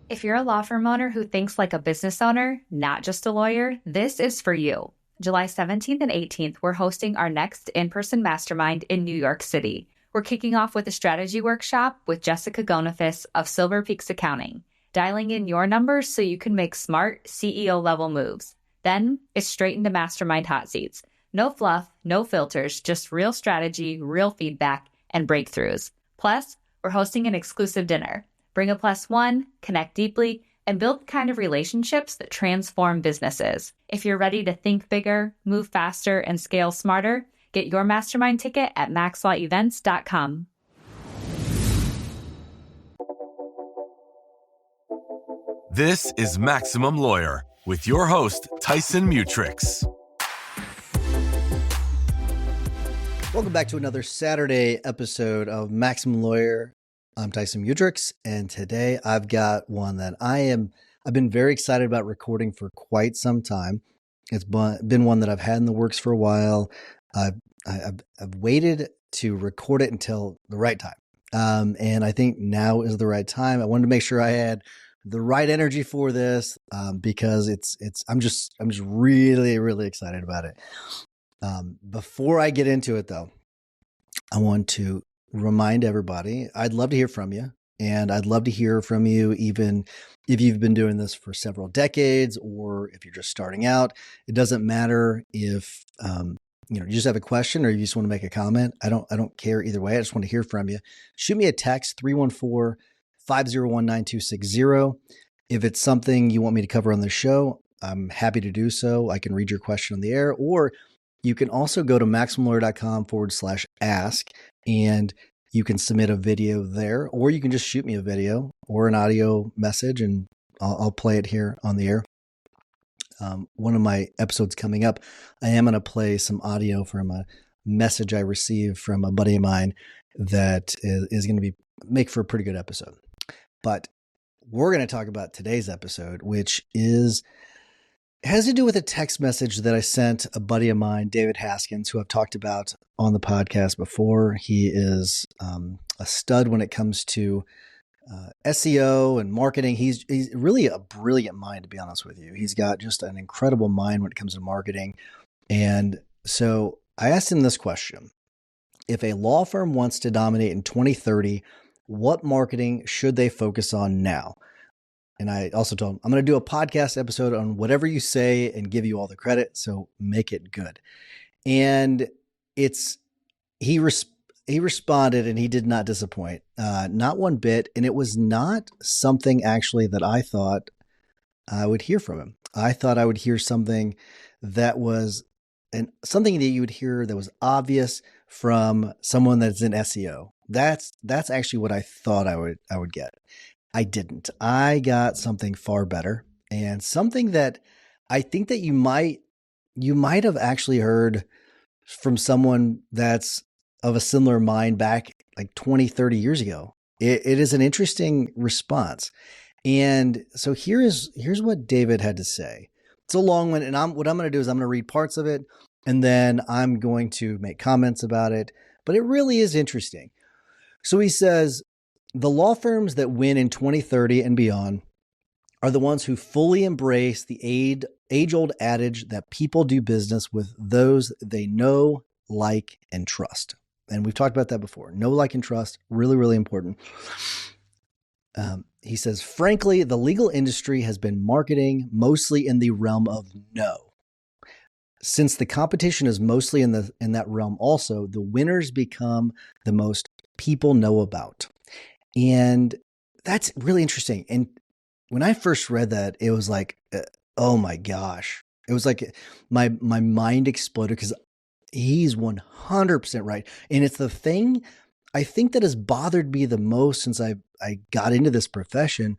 If you're a law firm owner who thinks like a business owner, not just a lawyer, this is for you. July 17th and 18th, we're hosting our next in-person mastermind in New York City. We're kicking off with a strategy workshop with Jessica Gonifas of Silver Peaks Accounting, dialing in your numbers so you can make smart CEO-level moves. Then it's straight into mastermind hot seats. No fluff, no filters, just real strategy, real feedback, and breakthroughs. Plus, we're hosting an exclusive dinner. Bring a plus one, connect deeply, and build the kind of relationships that transform businesses. If you're ready to think bigger, move faster, and scale smarter, get your mastermind ticket at maxlawevents.com. This is Maximum Lawyer with your host, Tyson Mutrux. Welcome back to another Saturday episode of Maximum Lawyer. I'm Tyson Mutrux, and today I've got one that I've been very excited about recording for quite some time. It's been one that I've had in the works for a while. I've waited to record it until the right time. And I think now is the right time. I wanted to make sure I had the right energy for this, because I'm just really, really excited about it. Before I get into it though, I want to remind everybody, I'd love to hear from you. And I'd love to hear from you, even if you've been doing this for several decades, or if you're just starting out. It doesn't matter if, you just have a question or you just want to make a comment. I don't care either way. I just want to hear from you. Shoot me a text, 314-501-9260. If it's something you want me to cover on the show, I'm happy to do so. I can read your question on the air, or you can also go to maximumlawyer.com/ask, and you can submit a video there, or you can just shoot me a video or an audio message, and I'll play it here on the air. One of my episodes coming up, I am going to play some audio from a message I received from a buddy of mine that is going to make for a pretty good episode. But we're going to talk about today's episode, which has to do with a text message that I sent a buddy of mine, David Haskins, who I've talked about on the podcast before. He is a stud when it comes to SEO and marketing. He's really a brilliant mind, to be honest with you. He's got just an incredible mind when it comes to marketing. And so I asked him this question: if a law firm wants to dominate in 2030, what marketing should they focus on now? And I also told him, I'm going to do a podcast episode on whatever you say and give you all the credit, so make it good. And he responded, and he did not disappoint, not one bit. And it was not something actually that I thought I would hear from him. I thought I would hear something that was something that you would hear that was obvious from someone that's in SEO. That's actually what I thought I would get. I didn't. I got something far better, and something that I think that you might have actually heard from someone that's of a similar mind back like 20, 30 years ago. It is an interesting response. And so here's what David had to say. It's a long one, and what I'm going to do is I'm going to read parts of it, and then I'm going to make comments about it. But it really is interesting. So he says, the law firms that win in 2030 and beyond are the ones who fully embrace the age-old adage that people do business with those they know, like, and trust. And we've talked about that before. Know, like, and trust, really, really important. He says, frankly, the legal industry has been marketing mostly in the realm of no. Since the competition is mostly in that realm also, the winners become the most people know about. And that's really interesting. And when I first read that, it was like, oh my gosh. It was like my mind exploded, because he's 100% right. And it's the thing I think that has bothered me the most since I got into this profession,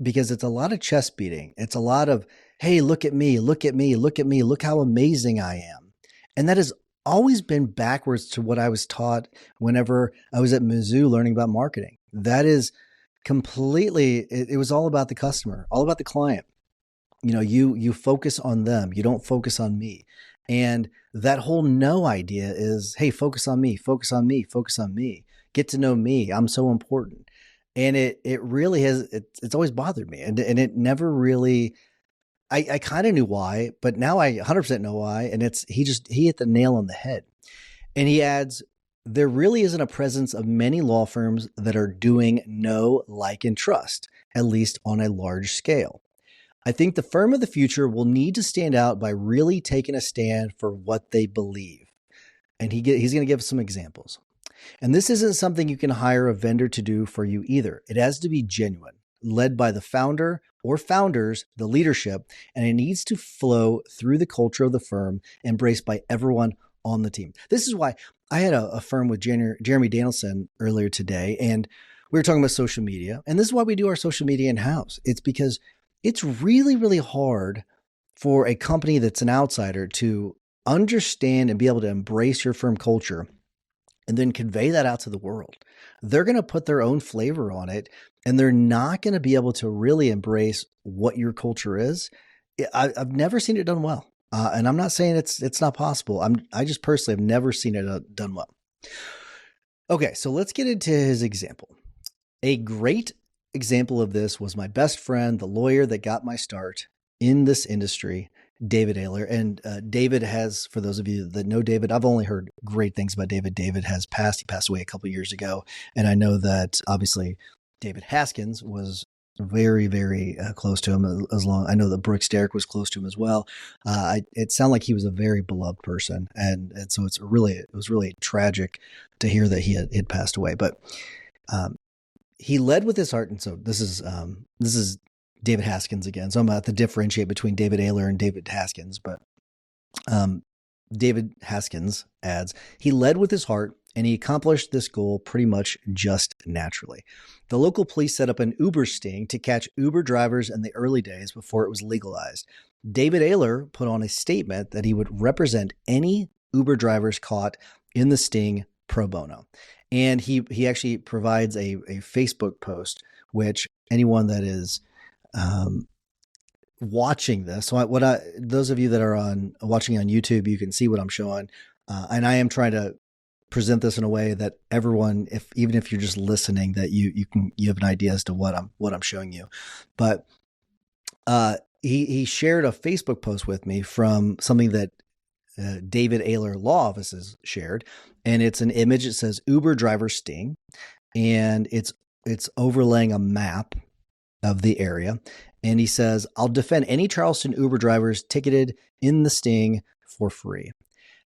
because it's a lot of chest beating. It's a lot of, hey, look at me, look at me, look at me, look how amazing I am. And that has always been backwards to what I was taught whenever I was at Mizzou learning about marketing. That is completely, it was all about the customer, all about the client. You focus on them. You don't focus on me. And that whole no idea is, hey, focus on me, focus on me, focus on me. Get to know me. I'm so important. And it really has, it's always bothered me. And it never really, I kind of knew why, but now I 100% know why. And he hit the nail on the head. And he adds, there really isn't a presence of many law firms that are doing know, like, and trust, at least on a large scale. I think the firm of the future will need to stand out by really taking a stand for what they believe. And he's going to give some examples. And this isn't something you can hire a vendor to do for you either. It has to be genuine, led by the founder or founders, the leadership, and it needs to flow through the culture of the firm, embraced by everyone on the team. This is why I had a firm with Jeremy Danielson earlier today, and we were talking about social media. And this is why we do our social media in-house. It's because it's really, really hard for a company that's an outsider to understand and be able to embrace your firm culture and then convey that out to the world. They're going to put their own flavor on it, and they're not going to be able to really embrace what your culture is. I've never seen it done well. And I'm not saying it's not possible. I just personally have never seen it done well. Okay, so let's get into his example. A great example of this was my best friend, the lawyer that got my start in this industry, David Ayler. And David has, for those of you that know David, I've only heard great things about David. David has passed. He passed away a couple of years ago. And I know that obviously David Haskins was very, very close to him. I know that Brooks Derrick was close to him as well. It sounded like he was a very beloved person. And so it was really tragic to hear that he had passed away. But he led with his heart. And so this is David Haskins again. So I'm going to have to differentiate between David Ayler and David Haskins. But David Haskins adds, he led with his heart and he accomplished this goal pretty much just naturally. The local police set up an Uber sting to catch Uber drivers in the early days before it was legalized. David Ayler put on a statement that he would represent any Uber drivers caught in the sting pro bono. And he actually provides a Facebook post, which anyone that is watching this, so those of you that are watching on YouTube, you can see what I'm showing. And I am trying to present this in a way that everyone, even if you're just listening, that you have an idea as to what I'm showing you. But he shared a Facebook post with me from something that David Ayler Law Offices shared, and it's an image. It says Uber driver sting, and it's overlaying a map of the area. And he says, I'll defend any Charleston Uber drivers ticketed in the sting for free.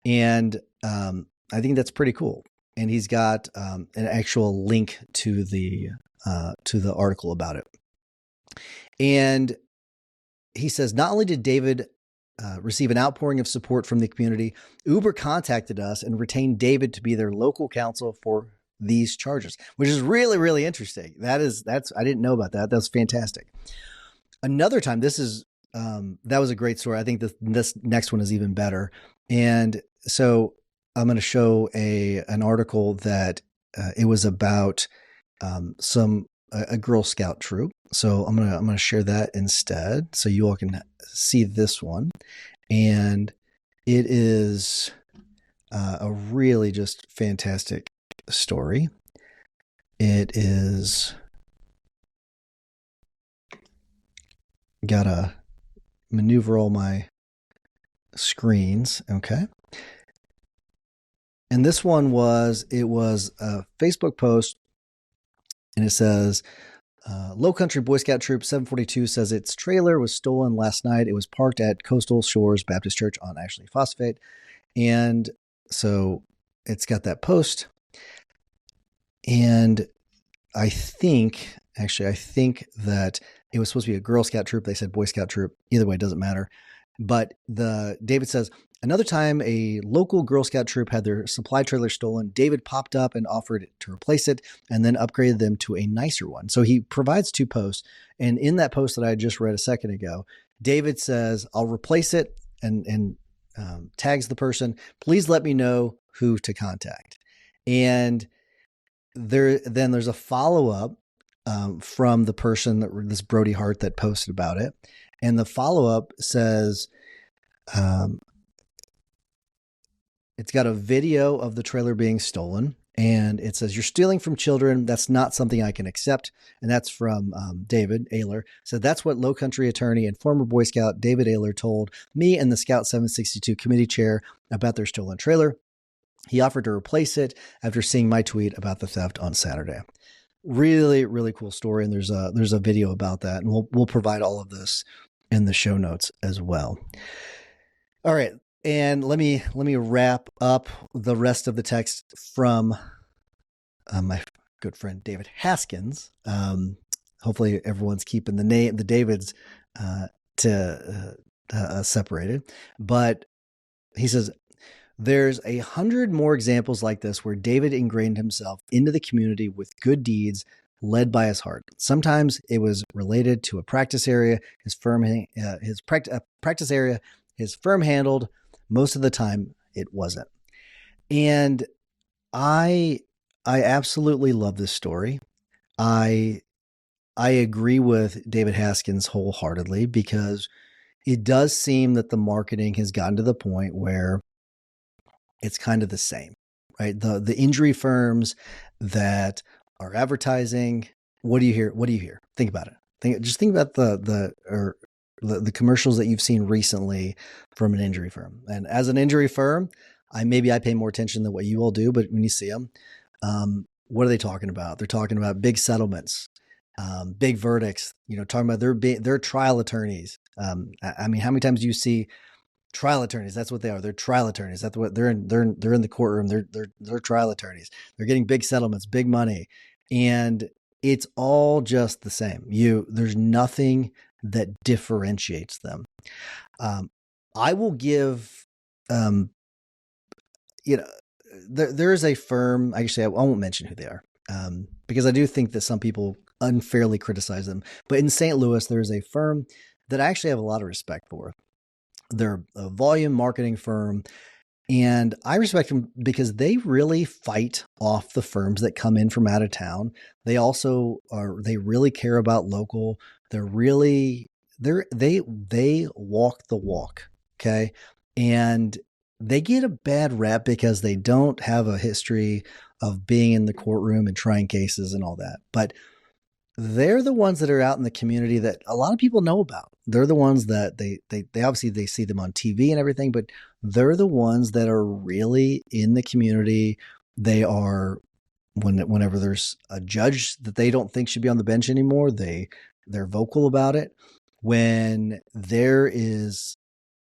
And I think that's pretty cool. And he's got an actual link to the article about it. And he says, not only did David receive an outpouring of support from the community, Uber contacted us and retained David to be their local counsel for these charges, which is really, really interesting. I didn't know about that. That's fantastic. Another time, that was a great story. I think this next one is even better. And so I'm going to show an article that it was about a Girl Scout troop. So I'm gonna share that instead, so you all can see this one. And it is a really just fantastic story. It is gotta maneuver all my screens. Okay. And this one was a Facebook post, and it says, Low Country Boy Scout Troop 742 says its trailer was stolen last night. It was parked at Coastal Shores Baptist Church on Ashley Phosphate. And so it's got that post. And I think that it was supposed to be a Girl Scout troop. They said Boy Scout troop. Either way, it doesn't matter. But David says, another time a local Girl Scout troop had their supply trailer stolen. David popped up and offered to replace it and then upgraded them to a nicer one. So he provides two posts. And in that post that I just read a second ago, David says, I'll replace it and tags the person. Please let me know who to contact. And there's a follow-up from the person, this Brody Hart, that posted about it. And the follow-up says, it's got a video of the trailer being stolen. And it says, "You're stealing from children. That's not something I can accept." And that's from David Ayler. So that's what Low Country attorney and former Boy Scout David Ayler told me and the Scout 762 committee chair about their stolen trailer. He offered to replace it after seeing my tweet about the theft on Saturday. Really, really cool story. And there's a video about that. And we'll provide all of this in the show notes as well. All right. And let me wrap up the rest of the text from my good friend David Haskins. Hopefully everyone's keeping the Davids separated. But he says, "There's 100 more examples like this where David ingrained himself into the community with good deeds led by his heart. Sometimes it was related to a practice area his firm handled. Most of the time it wasn't." And I absolutely love this story. I agree with David Haskins wholeheartedly, because it does seem that the marketing has gotten to the point where it's kind of the same, right? The injury firms that are advertising, what do you hear? Think about it. Think about the commercials that you've seen recently from an injury firm. And as an injury firm, I pay more attention than what you all do, but when you see them, what are they talking about? They're talking about big settlements, big verdicts, talking about their trial attorneys. How many times do you see trial attorneys? That's what they are. They're trial attorneys. That's what they're in the courtroom. They're trial attorneys. They're getting big settlements, big money. And it's all just the same. There's nothing that differentiates them. I will give, there is a firm, actually, I won't mention who they are, because I do think that some people unfairly criticize them. But in St. Louis, there's a firm that I actually have a lot of respect for. They're a volume marketing firm, and I respect them because they really fight off the firms that come in from out of town. They really care about local. They walk the walk. Okay. And they get a bad rap because they don't have a history of being in the courtroom and trying cases and all that. But they're the ones that are out in the community that a lot of people know about. They're the ones that they obviously they see them on TV and everything, but they're the ones that are really in the community. They are, whenever there's a judge that they don't think should be on the bench anymore, they're vocal about it. When there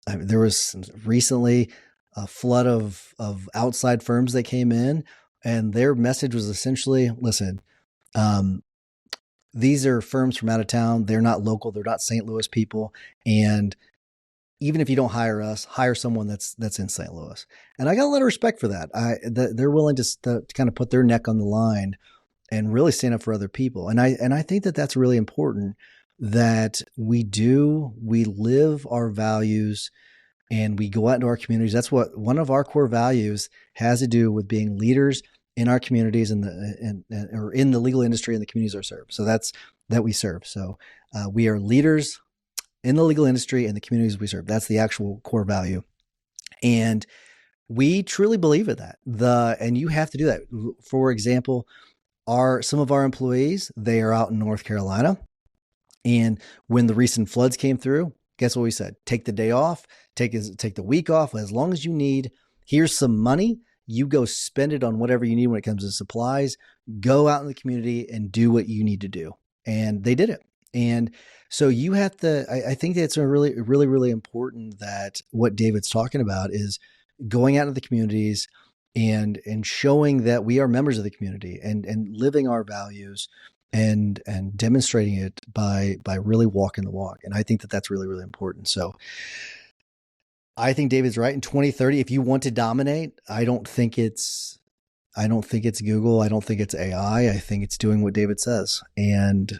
was recently a flood of outside firms that came in, and their message was essentially, listen, these are firms from out of town. They're not local. They're not St. Louis people. And even if you don't hire us, hire someone that's in St. Louis. And I got a lot of respect for that. They're willing to kind of put their neck on the line and really stand up for other people. And I think that that's really important, that we live our values and we go out into our communities. That's what one of our core values has to do with being leaders in our communities or in the legal industry and the communities we serve. So that we serve. So we are leaders in the legal industry and the communities we serve. That's the actual core value. And we truly believe in that. And you have to do that. For example, some of our employees, they are out in North Carolina. And when the recent floods came through, guess what we said? Take the day off, take the week off, as long as you need. Here's some money. You go spend it on whatever you need when it comes to supplies. Go out in the community and do what you need to do. And they did it. And so you have to, I think that's a really, really, really important, that what David's talking about is going out into the communities and showing that we are members of the community and living our values and demonstrating it by really walking the walk. And I think that that's really, really important. So I think David's right. In 2030, if you want to dominate, I don't think it's Google. I don't think it's AI. I think it's doing what David says. And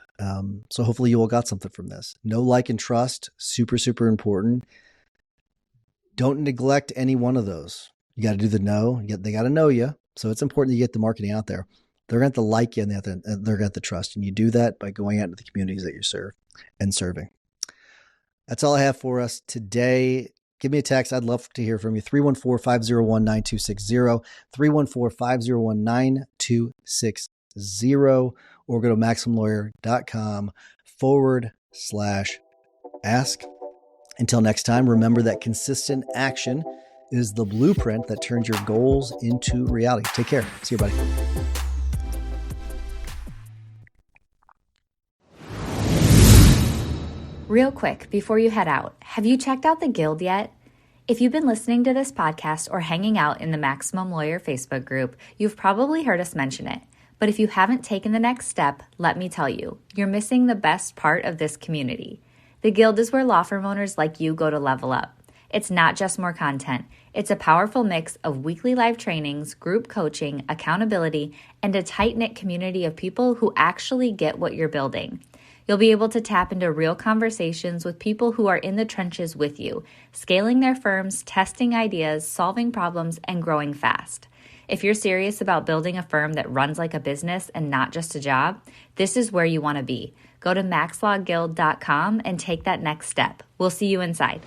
so hopefully you all got something from this. Know, like, and trust. Super, super important. Don't neglect any one of those. You got to do the know. They got to know you. So it's important that you get the marketing out there. They're going to like you, and they're going to trust. And you do that by going out into the communities that you serve and serving. That's all I have for us today. give me a text. I'd love to hear from you. 314-501-9260, 314-501-9260, or go to maximumlawyer.com/ask. Until next time, remember that consistent action is the blueprint that turns your goals into reality. Take care. See you, buddy. Real quick, before you head out, have you checked out the Guild yet? If you've been listening to this podcast or hanging out in the Maximum Lawyer Facebook group, you've probably heard us mention it. But if you haven't taken the next step, let me tell you, you're missing the best part of this community. The Guild is where law firm owners like you go to level up. It's not just more content. It's a powerful mix of weekly live trainings, group coaching, accountability, and a tight-knit community of people who actually get what you're building. You'll be able to tap into real conversations with people who are in the trenches with you, scaling their firms, testing ideas, solving problems, and growing fast. If you're serious about building a firm that runs like a business and not just a job, this is where you want to be. Go to maxlawguild.com and take that next step. We'll see you inside.